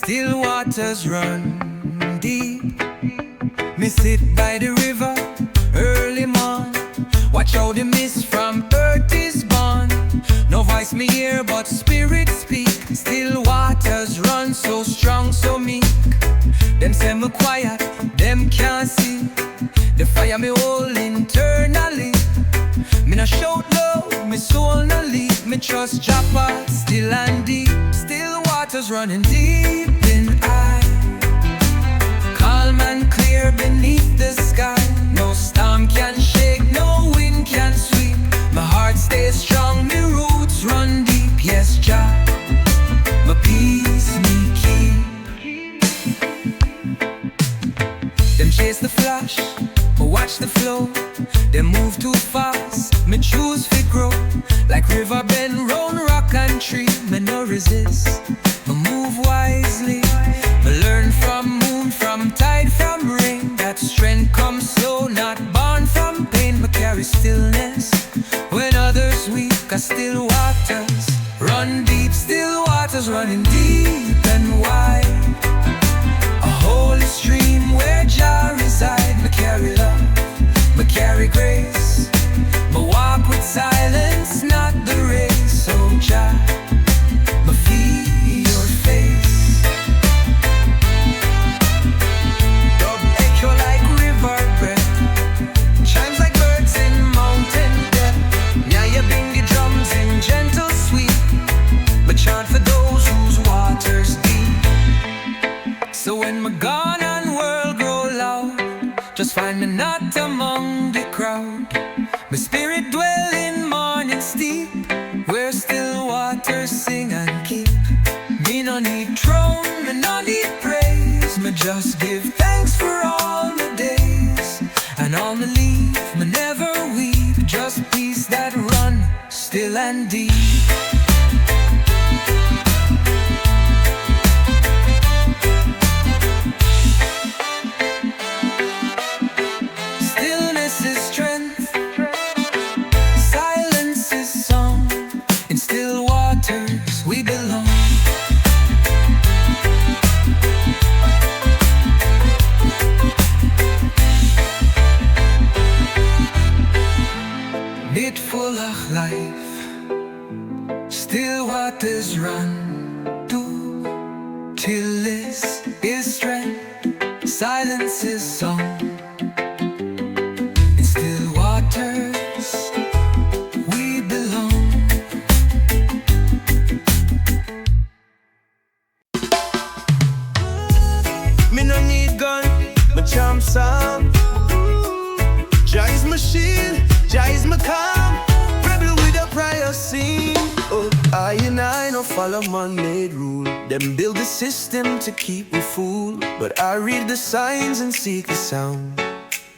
still waters run deep. Me sit by the river early morn, watch how the mist from earth is born. No voice me hear but spirit speak. Still waters run so strong, so meek. Them say me quiet, them can't see the fire me hold internally. Me no shout loud, me soul no leak. Me trust Japa, still and deep. Still waters running deep in I. Calm and clear beneath the sky. No storm can shake, no wind can sweep. My heart stays strong, me roots run deep. Yes, Jah, my peace me keep. Them chase the flash, watch the flow. They move too fast, me choose fi grow. Like river bend round rock and tree. Me no resist, me move wisely. Me learn from moon, from tide, from rain. That strength comes slow, not born from pain. Me carry stillness when others weak. I still waters run deep, still waters running deep and wide. A holy stream where Jah reside. Me carry love, me carry grace. Me walk with silence, not the race. So Jah, me feel your face. Dub echo like river breath, chimes like birds in mountain depth. Nyabinghi drums in gentle sweep, but chant for those whose waters deep. So when me gone and world grow loud, just find me not among the crowd. My spirit dwell in morning steep, where still waters sing and keep. Me no need throne, me no need praise. Me just give thanks for all the days. And all me leave, me never weep. Just peace that run still and deep. Stillness is strength, silence is song. In still waters we belong. Bit full of life, still waters run do. Till this is strength, silence is song. In still waters we belong. Me no need gun, my charm song. Jah is my shield, Jah is my calm. Rebel with a prior scene. Oh, I and I no follow man-made rule. Them build the system to keep me fooled. But I read the signs and seek the sound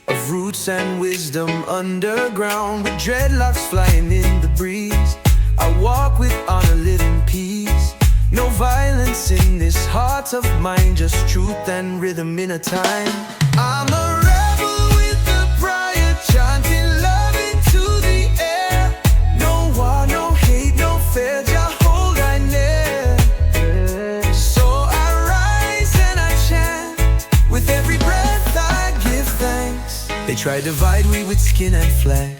of roots and wisdom underground. With dreadlocks flying in the breeze, I walk with honor, live in peace. No violence in this heart of mine, just truth and rhythm in a time. I'm a rebel with the prior, chanting love into the air. No war, no hate, no fear, Jah hold I near. So I rise and I chant, with every breath I give thanks. They try divide we with skin and flag,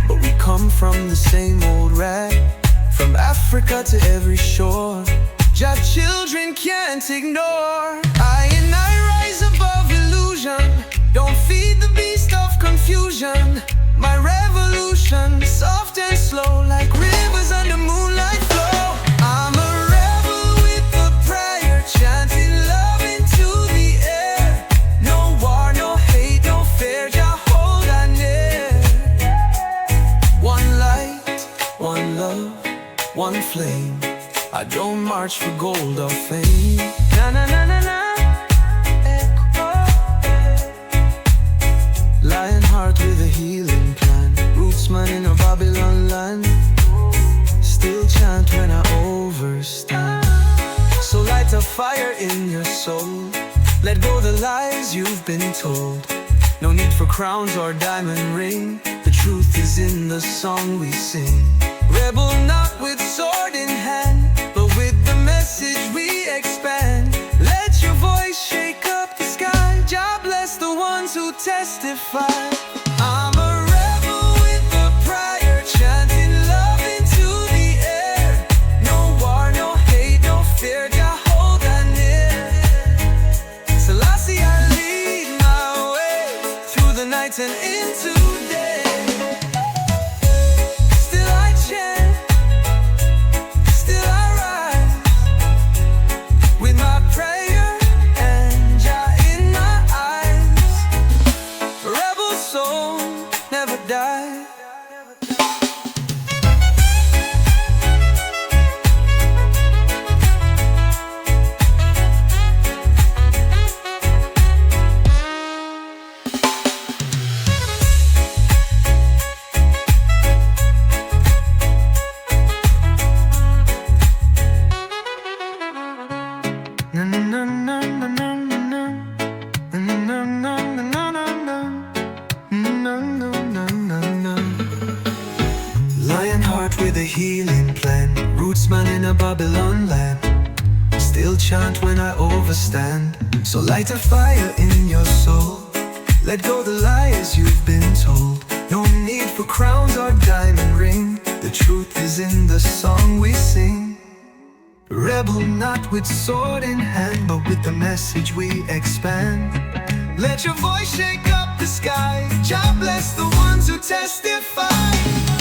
but we come from the same old rag. From Africa to every shore, Jah children can't ignore. I and I rise above illusion. Don't feed the beast of confusion. My revolution, soft and slow, like rivers under moonlight flow. I'm a rebel with the prayer, chanting love into the air. No war, no hate, no fear, Jah hold I near. One light, one love, one flame. I don't march for gold or fame. Na na na na na. Lion heart with a healing plan. Rootsman in a Babylon land. Still chant when I overstand. So light a fire in your soul. Let go the lies you've been told. No need for crowns or diamond ring. The truth is in the song we sing. Rebel not with sword in hand, but with the message we expand. justified. I'm a rebel with a prayer, chanting love into the air. No war, no hate, no fear, Jah hold on near. Selassie, I lead my way through the night and into day. Still I chant, still I rise, with my prayer and Jah in my eyes. Rebel soul never die. Lionheart with a healing plan, Rootsman in a Babylon land. Still chant when I overstand. So light a fire in your soul. Let go the lies you've been told. No need for crowns or diamond ring. The truth is in the song we sing. Rebel not with sword in hand, but with the message we expand. Let your voice shake up the sky. Jah bless the ones who testify.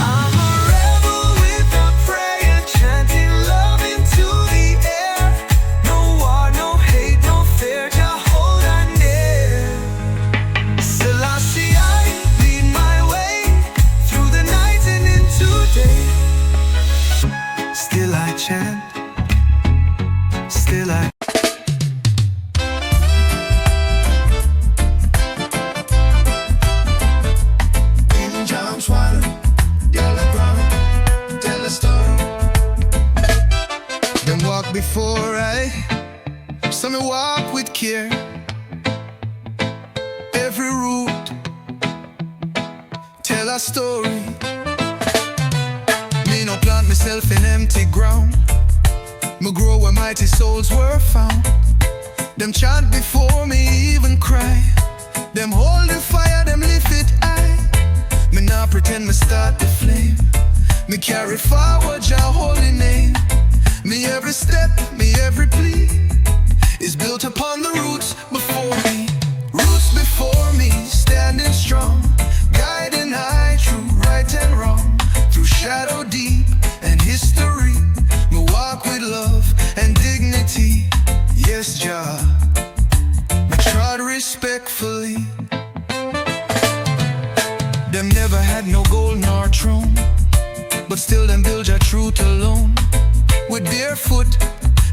I'm a rebel with a prayer, chanting love into the air. No war, no hate, no fear, Jah hold on near. Selassie, I lead my way through the night and into day. Still I chant, still I before so me walk with care. Every root tell a story. Me no plant myself in empty ground. Me grow where mighty souls were found. Them chant before me even cry. Them hold the fire, them lift it high. Me not pretend me start the flame. Me carry forward Jah holy name. Me every step, me every plea is built upon the roots before me. Roots before me, standing strong, guiding I through right and wrong. Through shadow deep and history, me walk with love and dignity. Yes, Jah, me trod respectfully. Them never had no gold nor throne, but still them build Jah truth alone. With barefoot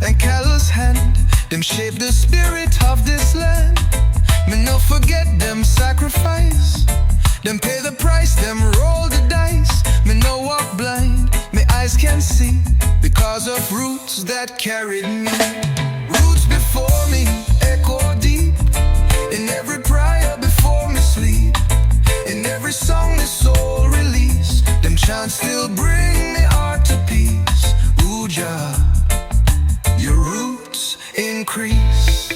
and callous hand, them shape the spirit of this land. Me no forget them sacrifice. Them pay the price, them roll the dice. Me no walk blind, me eyes can see, because of roots that carried me. Roots before me, echo deep. In every prayer before me sleep. In every song the soul release. Them chants still bring me heart to peace. Jah, your roots increase.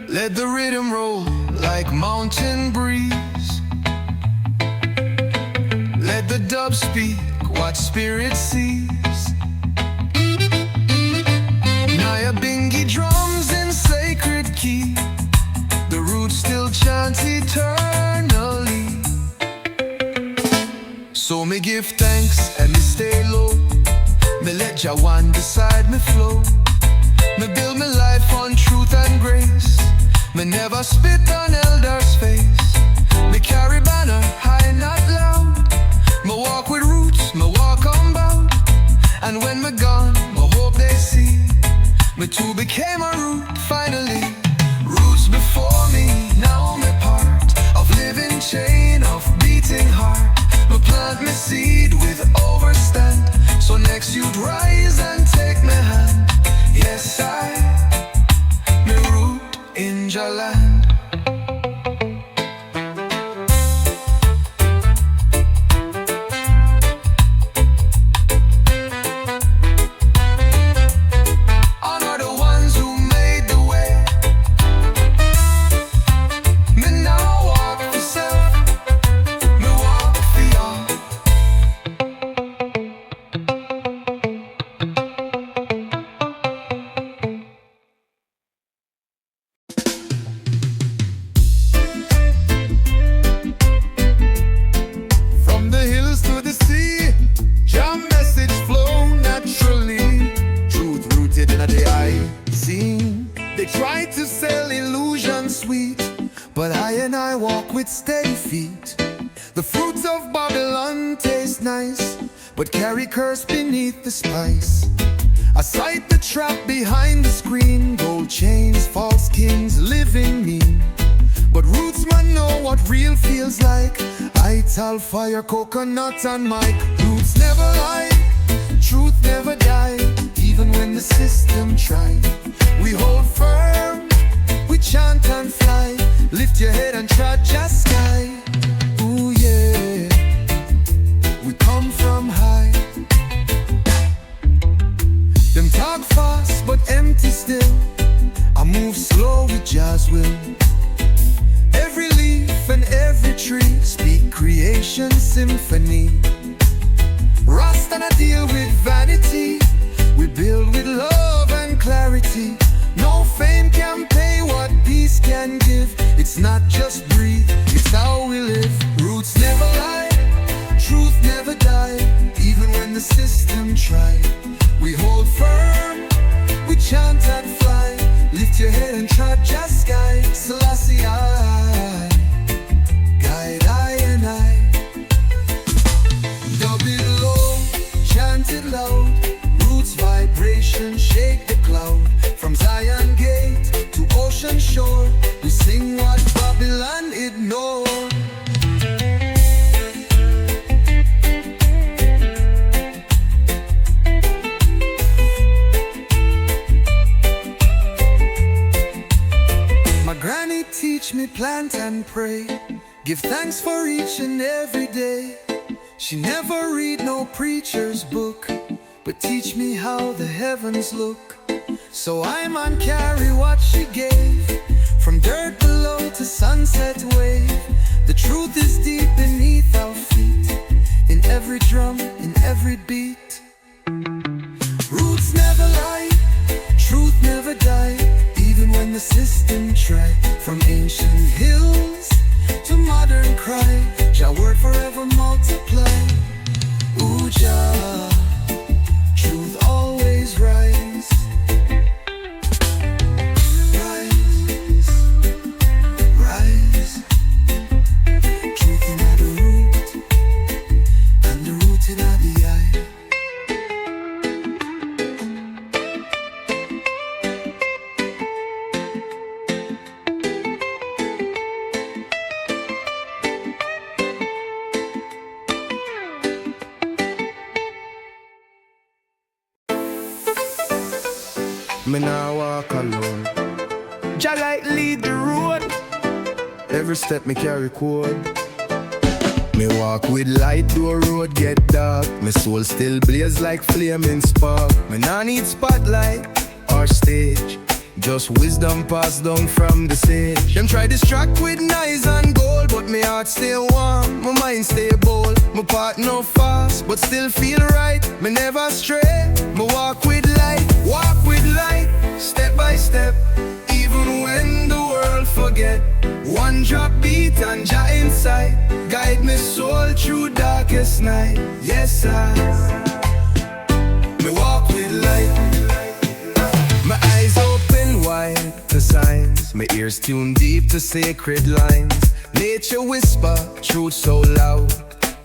Let the rhythm roll like mountain breeze. Let the dub speak what spirit sees. Nyabinghi drums in sacred key. The roots still chant eternally. So me give thanks and me stay low. Me let Jah one beside me flow. Me build me life on truth and grace. Me never spit on elders' face. Me carry banner high, not loud. Me walk with roots, me walk unbound. And when me gone, me hope they see me too became a root finally. Roots before me, now me part of living chain of beating heart. Me plant me seed with overstand. So next you'd rise and take my hand. Yes, I, me root in Jah land. Honor the ones who made the way. Me now walk beside. They try to sell illusion sweet, but I walk with steady feet. The fruits of Babylon taste nice, but carry curse beneath the spice. I sight the trap behind the screen, gold chains, false kings, living mean. But Rootsman know what real feels like. I tell fire, coconut and mic. Roots never lie, truth never die. Even when the system tries, we hold firm, we chant and fly. Lift your head and trot just sky. Ooh yeah, we come from high. Them talk fast but empty still. I move slow with jazz will. Every leaf and every tree speak creation symphony. Rasta not deal with vanity, we build with love and clarity. No fame can pay what peace can give. It's not just breathe, it's how we live. Roots never lie, truth never die. Even when the system tries, we hold firm, we chant and fly. Lift your head and trot just sky. Selassie I, guide I and I. Dub it low, chant it loud. Roots vibration shake the cloud. From Zion gate to ocean shore, we sing what Babylon ignored. Granny teach me plant and pray, give thanks for each and every day. She never read no preacher's book, but teach me how the heavens look. So I man carry what she gave, from dirt below to sunset wave. The truth is deep beneath our feet, in every drum, in every beat. Roots never lie, truth never die. Even when the system try, from ancient hills to modern cry, Jah word forever multiply. Ooh Jah, truth always rise. Rise, rise. Truth in the root, and the root in the eye. Me nah walk alone, Jah light lead the road. Every step me carry code. Me walk with light, though road get dark. Me soul still blaze like flaming spark. Me nah need spotlight or stage, just wisdom passed down from the sage. Them try distract with knives and gold, but me heart stay warm, my mind stay bold. My part no fast, but still feel right. Me never stray, me walk with light, step by step. Even when the world forget, one drop beat and Jah inside, guide me soul through darkest night. Yes I, me walk with light. My eyes open wide to signs, my ears tuned deep to sacred lines. Nature whisper, truth so loud,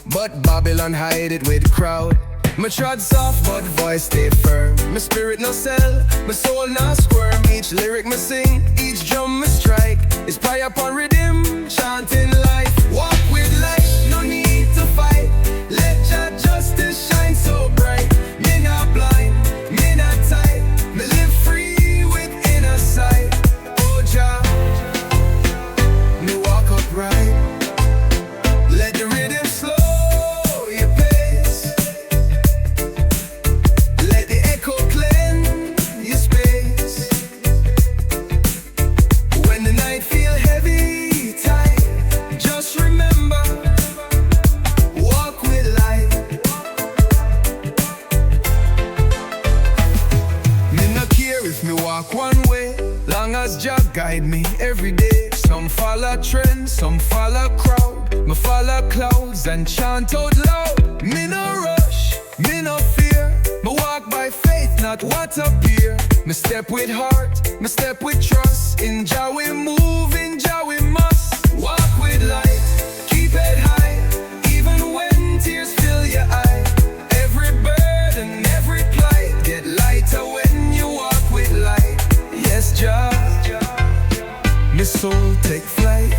but Babylon hide it with crowd. My trod soft, but voice stay firm. My spirit no sell, my soul no squirm. Each lyric me sing, each drum me strike, is prayer upon rhythm, chanting life. Walk with light, no need to fight. Let Jah justice shine so bright. Me not blind, me not tight. Me live free with inner sight. Oh Jah, me walk upright. Let the rhythm slow your pace. Let the echo cleanse your space. When the night feel heavy, tight, just remember, walk with light. Me no care if me walk one way, long as Jah guide me every day. Some follow trends, some follow crowd. Me follow clouds and chant out loud. Me no rush, me no fear. Me walk by faith, not what appear. Me step with heart, me step with trust. In Jah we move, in Jah we must. Walk with light, keep head high, even when tears fill your eye. Every burden, every plight, get lighter when you walk with light. Yes, Jah, me soul take flight.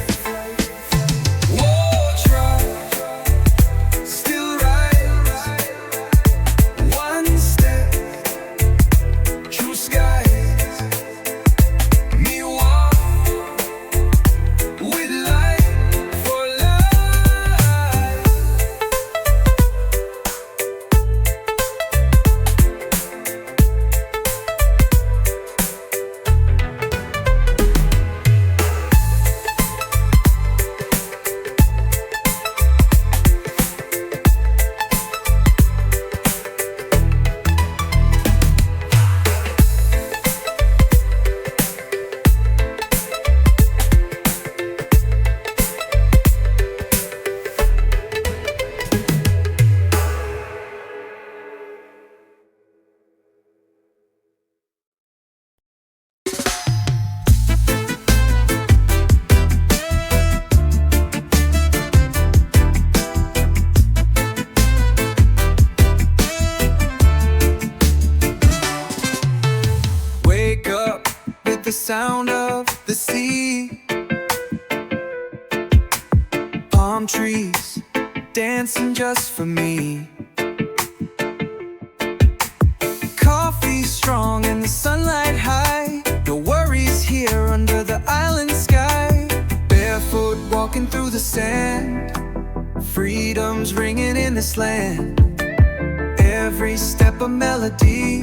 The sound of the sea, palm trees dancing just for me. Coffee strong and the sunlight high, no worries here under the island sky. Barefoot walking through the sand, freedom's ringing in this land. Every step a melody,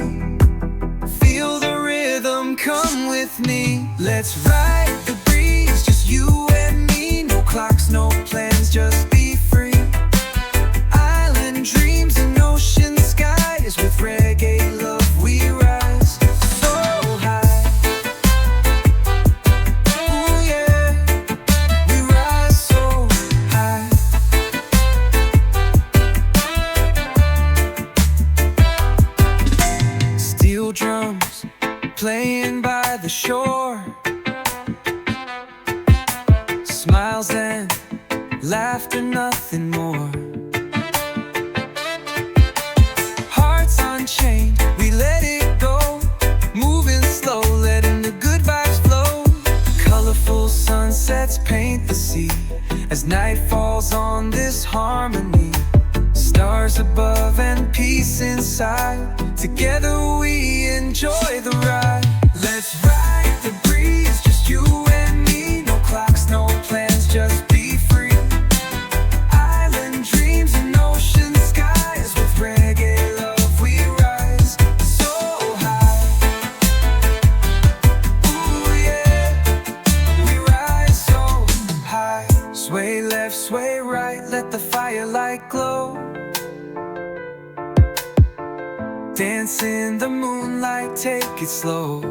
feel the rhythm, come with me. Let's ride the breeze, just you and me. No clocks, no plans, just be free. Island dreams and ocean skies, with reggae love we rise so high. Ooh yeah, we rise so high. Steel drums playing by the shore, smiles and laughter, nothing more. Hearts unchained, we let it go, moving slow, letting the good vibes flow. Colorful sunsets paint the sea as night falls on this harmony. Stars above and peace inside, together we enjoy the ride. Let's ride the breeze, just you and me. No clocks, no plans, just be free. Island dreams and ocean skies, with reggae love we rise so high. Ooh yeah, we rise so high. Sway left, sway right, let the firelight glow. Dance in the moonlight, take it slow.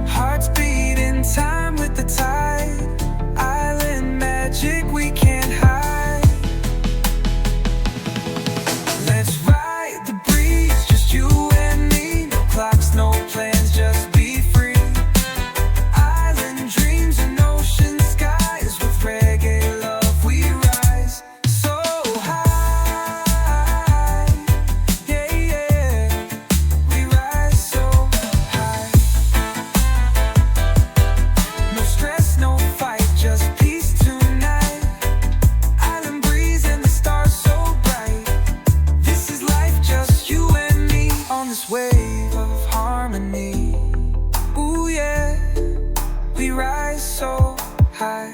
Hearts beat in time with the tide. Island magic we can't hide. Let's ride the breeze, just you and me. No clocks, no plans, just be free. Island dreams and ocean skies, with reggae love we rise so high. Wave of harmony, ooh yeah, we rise so high.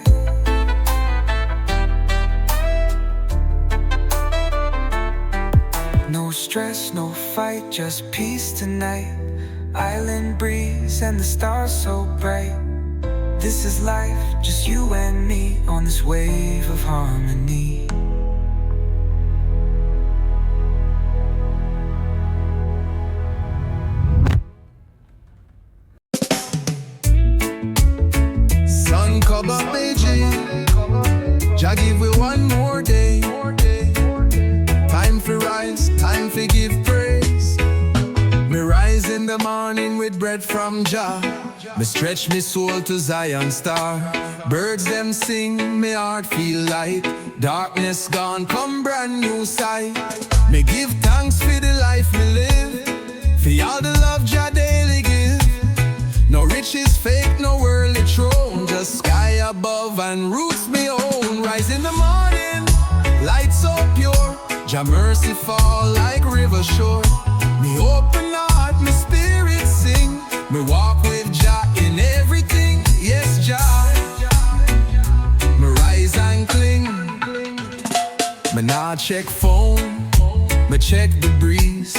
No stress, no fight, just peace tonight. Island breeze and the stars so bright. This is life, just you and me on this wave of harmony. Cover Beijing, Jah give we one more day. Time for the morning with bread from Jah. Me stretch me soul to Zion star. Birds them sing, me heart feel light. Darkness gone, come brand new sight. Me give thanks for the life me live, for all the love Jah daily give. No riches fake, no worldly throne, just sky above and roots me own. Rise in the morning, light so pure, Jah mercy fall like river shore. Me open heart, me spirit sing, me walk with Jah in everything. Yes, Jah, me rise and cling. Me nah check phone, me check the breeze.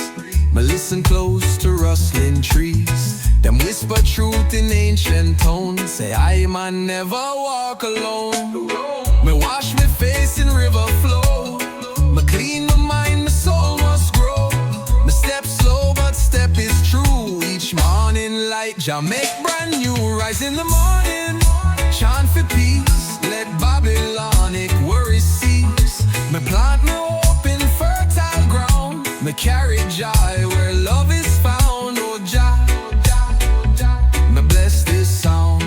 Me listen close to rustling trees. Them whisper truth in ancient tones. Say I man never walk alone. Me wash me face in river flow. Me clean my mind, my soul must grow. Me step slow but step is true. Each morning light Jah make brand new. Rise in the morning, chant for peace. Let Babylonic worries cease. Me plant me hope in fertile ground. Me carry joy where love is found. Oh Jah, me bless this sound.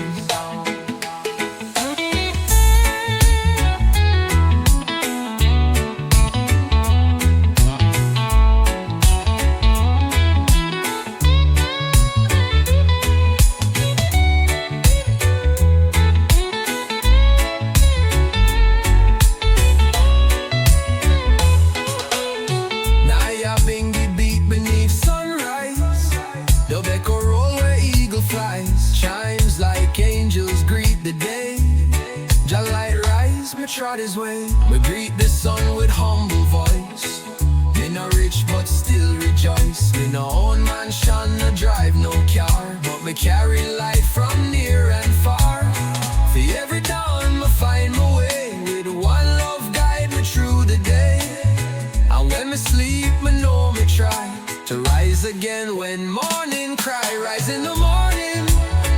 Nyabinghi beat beneath sunrise. The echo roll where eagle flies. Chimes like angels greet the day. Jah light rise, me trot his way. Me greet the sun with humble voice. Me no rich but still rejoice. Me no own mansion, no drive no car, but me carry light from near and far. For every dawn me find my way, with one love guide me through the day. And when me sleep, me know me try to rise again when morning cry. Rise in the morning,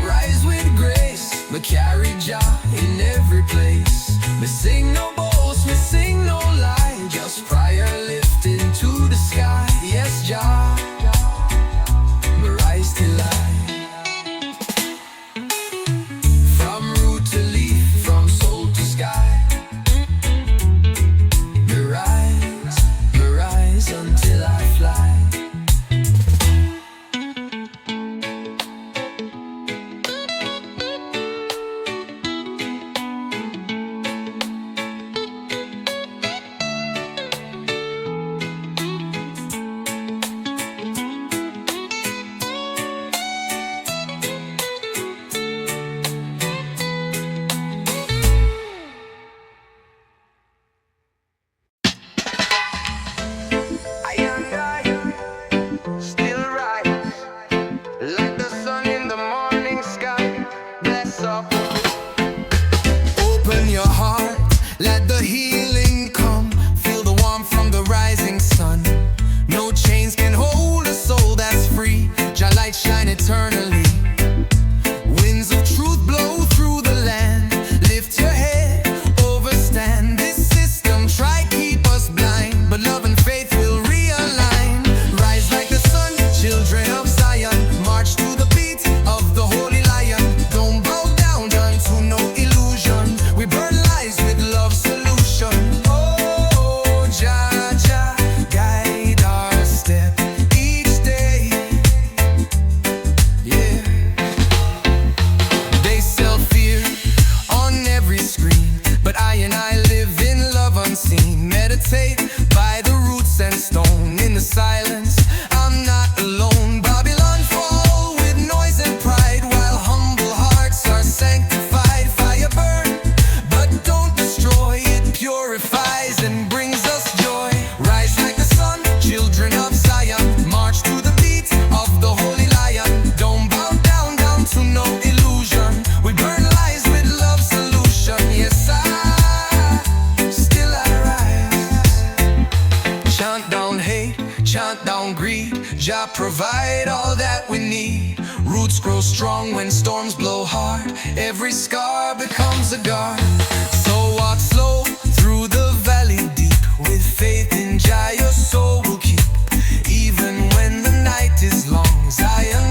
rise with grace. Me carry Jah in every place. Me sing no boast, me sing no lie, just prayer lifting to the sky. Yes, Jah, me rise till I. From root to leaf, from soul to sky. Me rise until I fly. I and I still rise like the sun in the morning sky. Bless up. Open your heart, let the healing come. Feel the warmth from the rising sun. No chains can hold a soul that's free. Jah light shine eternally. Winds of truth blow through the land. Lift your head, overstand. This system try keep us blind, but love and faith will realign. Rise like the sun, children of Zion. March to the beat of the holy lion. Don't bow down to no illusion. We burn lies with love's solution. Oh, Jah, Jah, guide our step each day. Yeah. They sell fear on every screen, but I and I live in love unseen. Meditate by the roots and stone. In the silence, I'm not alone. Babylon fall with noise and pride, while humble hearts are sanctified. Fire burn, but don't destroy. It purifies and brings us joy. Rise like the sun, children of Zion. March to the beat of the holy lion. Don't bow down to no illusion. We burn lies with love's solution. Yes, still I rise. Chant down hate, chant down greed. Jah provide all that we need. Roots grow strong when storms blow hard. Every scar becomes a guard. So walk slow through the valley deep. With faith in Jah, your soul will keep. Even when the night is long, Zion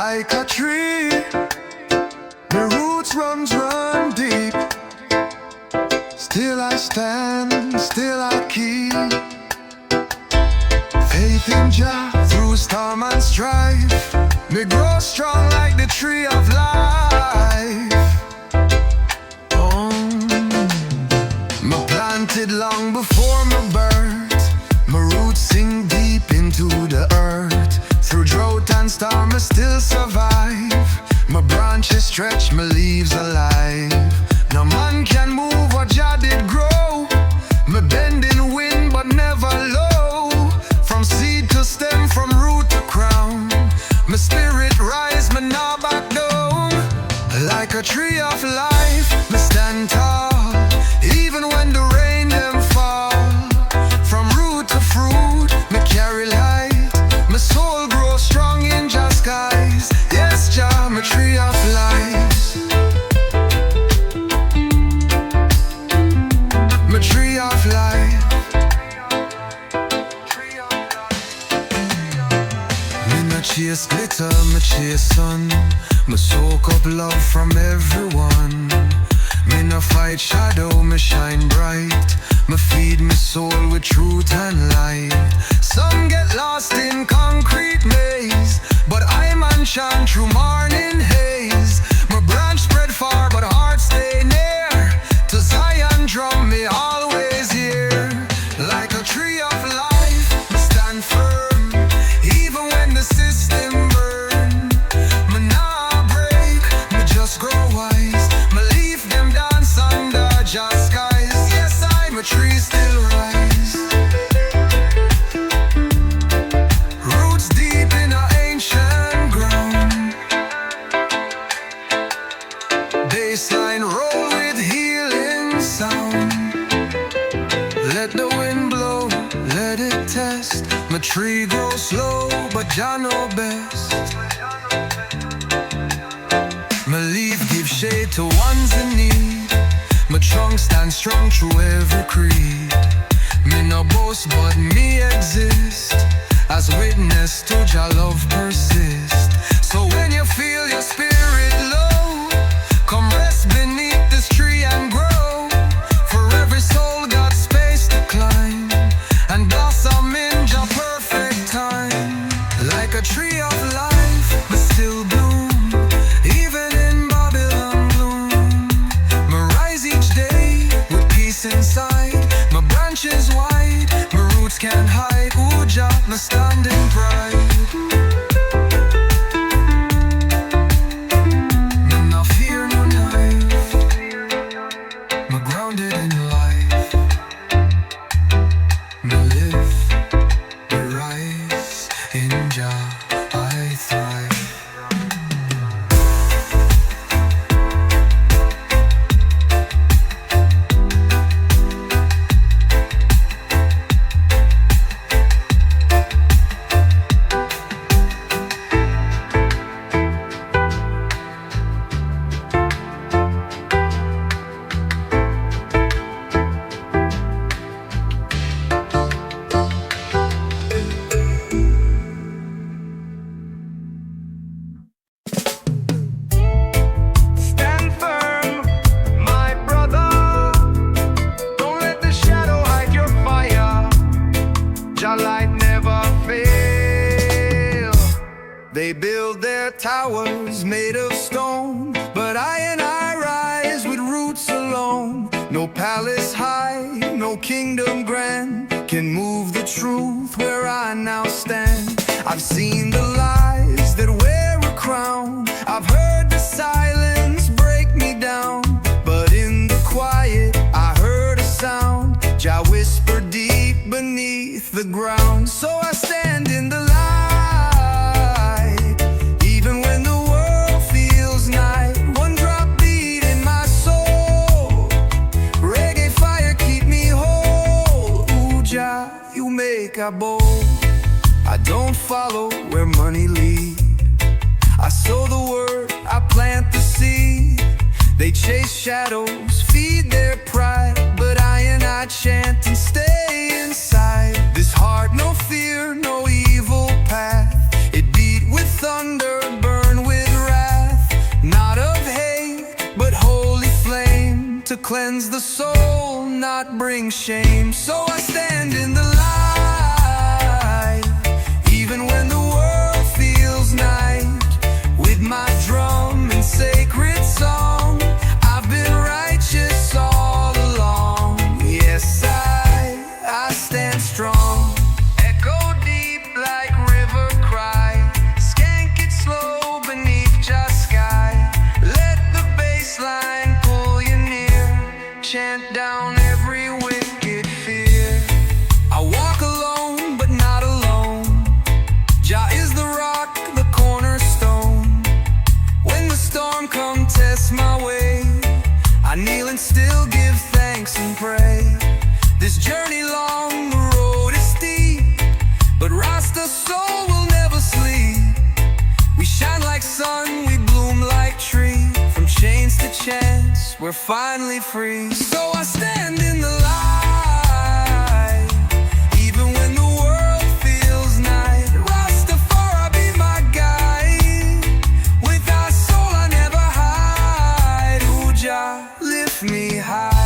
Like a tree, the roots run deep. Still I stand, still I keep faith in Jah through storm and strife. Me grow strong like the tree of life. Me planted long before my birth. My roots sink deep into the earth. Through drought and storm I still survive. My branches stretch, my leaves alive. No man can move what Jah did grow. Me bend in wind but never low. From seed to stem, from root to crown. My spirit rise, me nah back down. Like a tree of life, me stand tall. Even when the rain them fall. From root to fruit, me carry light. My soul grows strong in Jah's skies. Yes, Jah, my tree of life. My tree of life. Me no chase glitter, me chase sun. Me soak up love from everyone. Me no fight shadow, me shine bright. Me feed me soul with truth and light. Some get lost in concrete maze, but I man shine through morning haze. My branch spread far, but heart stay near. To Zion drum me always here. Like a tree of life, me stand firm. Even when the system burn, me nah break, me just grow wise. Me leave them dance under Jah's skies. Yes, I'm a tree still rise. Roots deep in our ancient ground. Bassline roll with healing sound. Let the wind blow, let it test. My tree grows slow, but Jah know best. My leaf give shade to ones in need. My trunk stands strong through every creed. Me no boast, but me exist as witness to Jah love persist. So when you feel your spirit low, come rest beneath this tree and grow. For every soul got space to climb and blossom in Jah perfect time. Like a tree of life, but still bloom. Even in Babylon gloom, me rise each day with peace inside. My branches wide, my roots can't hide. Ooh, Jah, me stand in pride. Me no fear no knife. Me grounded in life. Me live, me rise. In Jah I thrive. Stand firm, my brother. Don't let the shadow hide your fire. Jah light never fail. They build their towers made of stone, but I rise with roots alone. No palace high, no kingdom grand can move the truth where I now stand. I've seen the lies that wear a crown. I've heard the silence break me down, but in the quiet I heard a sound. Jah whispered deep beneath the ground. So I stand in the light, even when the world feels night. One drop beat in my soul, reggae fire keep me whole. Ooh, Jah, you make I bold. I don't follow where money lead. I sow the word, I plant the seed. They chase shadows, feed their pride, but I chant and stay inside. This heart, no fear, no evil path. It beat with thunder, burn to cleanse the soul, not bring shame. So I stand in the light, even when the world feels night. With my drum and sacred song, I've been righteous all along. Yes, I stand strong. Echo deep like river cry, skank it slow beneath just sky. Let the bassline pull you near, chant down every wicked fear. I walk alone, but not alone. Jah is the rock, the cornerstone. When the storm come test my way, I kneel and still give thanks and pray. This journey long, the road is steep, but Rasta's soul will never sleep. We shine like sun, we bloom like tree. From chains to chants, we're finally free. So I stand in the light, even when the world feels night. Rastafari be my guide. With our soul I never hide. Ooh, Jah, lift me high.